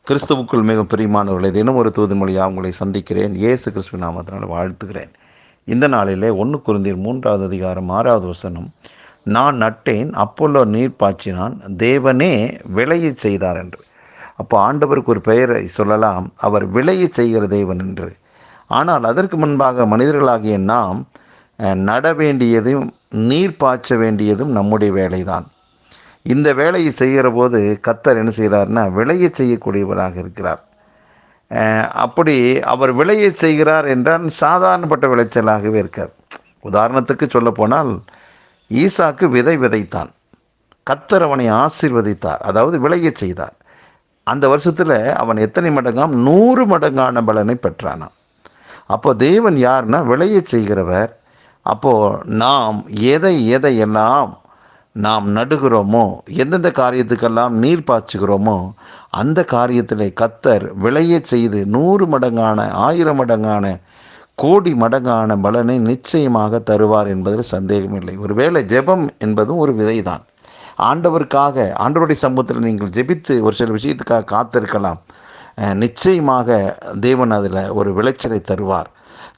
கிறிஸ்துவுக்குள் மிக பிரியமானவர்களை தினம் ஒரு தூது மொழியாக உங்களை சந்திக்கிறேன். இயேசு கிறிஸ்துவ நாமத்தினால் வாழ்த்துகிறேன். இந்த நாளிலே 1 கொரிந்தியர் 3வது அதிகாரம் 6வது வசனம், நான் நட்டேன், அப்பொல்லோ நீர் பாய்ச்சினான், தேவனே விளையச் செய்தார் என்று. அப்போ ஆண்டவருக்கு ஒரு பெயரை சொல்லலாம், அவர் விளையச் செய்கிற தேவன் என்று. ஆனால் அதற்கு முன்பாக மனிதர்களாகிய நாம் நட வேண்டியதும் நீர் பாய்ச்ச வேண்டியதும் நம்முடைய வேலைதான். இந்த வேலையை செய்கிற போது கர்த்தர் என்ன செய்கிறார்னா விளைய செய்யக்கூடியவராக இருக்கிறார். அப்படி அவர் விளைய செய்கிறார் என்றால் சாதாரணப்பட்ட விளைச்சலாகவே இருக்கார். உதாரணத்துக்கு சொல்லப்போனால் ஈசாக்கு விதை விதைத்தான், கர்த்தர் அவனை ஆசீர்வதித்தார், அதாவது விளைய செய்தார். அந்த வருஷத்தில் அவன் எத்தனை மடங்காம் 100 மடங்கான பலனை பெற்றானான். அப்போ தேவன் யார்னா விளைய செய்கிறவர். அப்போது நாம் எதையெல்லாம் நாம் நடுகிறோமோ, எந்தெந்த காரியத்துக்கெல்லாம் நீர் பாய்ச்சுகிறோமோ அந்த காரியத்தில் கர்த்தர் விளைய செய்து 100 மடங்கான 1000 மடங்கான கோடி மடங்கான பலனை நிச்சயமாக தருவார் என்பதில் சந்தேகமில்லை. ஒருவேளை ஜெபம் என்பதும் ஒரு விதைதான். ஆண்டவருக்காக ஆண்டவருடைய சமூகத்தில் நீங்கள் ஜெபித்து ஒரு சில விஷயத்துக்காக காத்திருக்கலாம். நிச்சயமாக தேவன் அதில் ஒரு விளைச்சலை தருவார்.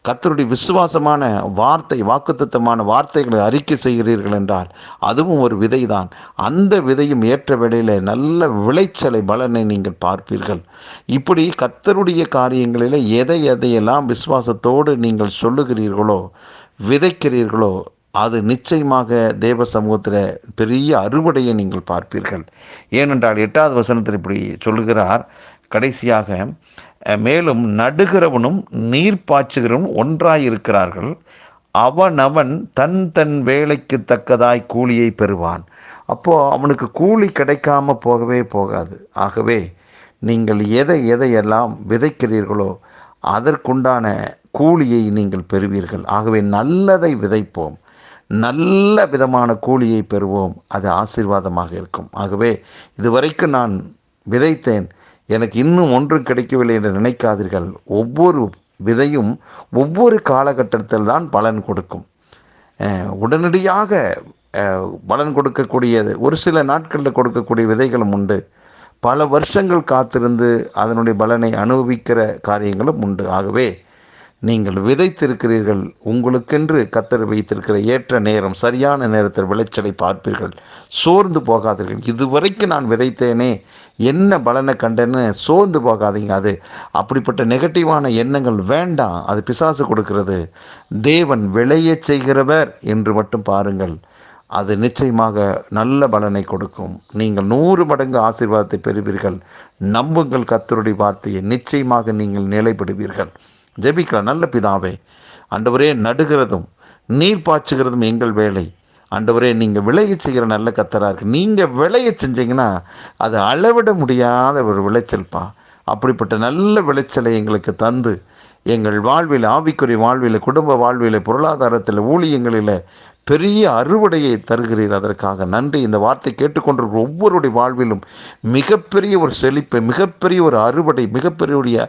கர்த்தருடைய விசுவாசமான வார்த்தை, வாக்குத்தத்தமான வார்த்தைகளை அறிக்கை செய்கிறீர்கள் என்றால் அதுவும் ஒரு விதை தான். அந்த விதையும் ஏற்ற வேளையில் நல்ல விளைச்சலை பலனை நீங்கள் பார்ப்பீர்கள். இப்படி கர்த்தருடைய காரியங்களில் எதையெல்லாம் விசுவாசத்தோடு நீங்கள் சொல்லுகிறீர்களோ, விதைக்கிறீர்களோ, அது நிச்சயமாக தேவ சமூகத்தில் பெரிய அறுவடையை நீங்கள் பார்ப்பீர்கள். ஏனென்றால் 8வது வசனத்தில் இப்படி சொல்லுகிறார் கடைசியாக, மேலும் நடுகிறவனும் நீர் பாய்ச்சுகிறவனும் ஒன்றாயிருக்கிறார்கள், அவனவன் தன் வேலைக்கு தக்கதாய் கூலியை பெறுவான். அப்போது அவனுக்கு கூலி கிடைக்காம போகவே போகாது. ஆகவே நீங்கள் எதையெல்லாம் விதைக்கிறீர்களோ அதற்குண்டான கூலியை நீங்கள் பெறுவீர்கள். ஆகவே நல்லதை விதைப்போம், நல்ல விதமான கூலியை பெறுவோம். அது ஆசீர்வாதமாக இருக்கும். ஆகவே இதுவரைக்கும் நான் விதைத்தேன், எனக்கு இன்னும் ஒன்றும் கிடைக்கவில்லை என்று நினைக்காதீர்கள். ஒவ்வொரு விதையும் ஒவ்வொரு காலகட்டத்தில் தான் பலன் கொடுக்கும். உடனடியாக பலன் கொடுக்கக்கூடியது ஒரு சில நாட்களில் கொடுக்கக்கூடிய விதைகளும் உண்டு. பல வருஷங்கள் காத்திருந்து அதனுடைய பலனை அனுபவிக்கிற காரியங்களும் உண்டு. ஆகவே நீங்கள் விதைத்திருக்கிறீர்கள், உங்களுக்கென்று கர்த்தர் வைத்திருக்கிற ஏற்ற நேரம், சரியான நேரத்தில் விளைச்சலை பார்ப்பீர்கள். சோர்ந்து போகாதீர்கள். இதுவரைக்கும் நான் விதைத்தேனே, என்ன பலனை கண்டேன்னு சோர்ந்து போகாதீங்க. அது அப்படிப்பட்ட நெகட்டிவான எண்ணங்கள் வேண்டாம். அது பிசாசு கொடுக்கிறது. தேவன் விளைய செய்கிறவர் என்று மட்டும் பாருங்கள். அது நிச்சயமாக நல்ல பலனை கொடுக்கும். நீங்கள் 100 மடங்கு ஆசீர்வாதத்தை பெறுவீர்கள். நம்புங்கள் கர்த்தருடைய வார்த்தையை, நிச்சயமாக நீங்கள் நிலைப்படுவீர்கள். ஜெபிக்கலாம். நல்ல பிதாவே, ஆண்டவரே, நடுகிறதும் நீர் பாய்ச்சுகிறதும் எங்கள் வேலை. ஆண்டவரே, நீங்கள் விளைய செய்கிற நல்ல கர்த்தராக இருக்கு. நீங்கள் விளைய செஞ்சீங்கன்னா அது அளவிட முடியாத ஒரு விளைச்சல்ப்பா. அப்படிப்பட்ட நல்ல விளைச்சலை எங்களுக்கு தந்து எங்கள் வாழ்வில், ஆவிக்குரிய வாழ்வில், குடும்ப வாழ்வில், பொருளாதாரத்தில், ஊழியங்களில் பெரிய அறுவடையை தருகிறீர். அதற்காக நன்றி. இந்த வார்த்தை கேட்டுக்கொண்டிருக்கிற ஒவ்வொருடைய வாழ்விலும் மிகப்பெரிய ஒரு செழிப்பை, மிகப்பெரிய ஒரு அறுவடை, மிகப்பெரிய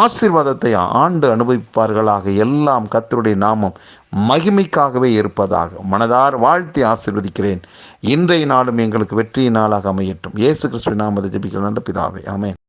ஆசீர்வாதத்தை ஆண்டு அனுபவிப்பார்களாக. எல்லாம் கர்த்தருடைய நாமம் மகிமைக்காகவே இருப்பதாக மனதார் வாழ்த்தி ஆசீர்வதிக்கிறேன். இன்றைய நாளும் எங்களுக்கு வெற்றியின் நாளாக அமையட்டும். இயேசு கிறிஸ்துவின் நாமத்தை ஜெபிக்கிறேன் நல்ல பிதாவே, ஆமென்.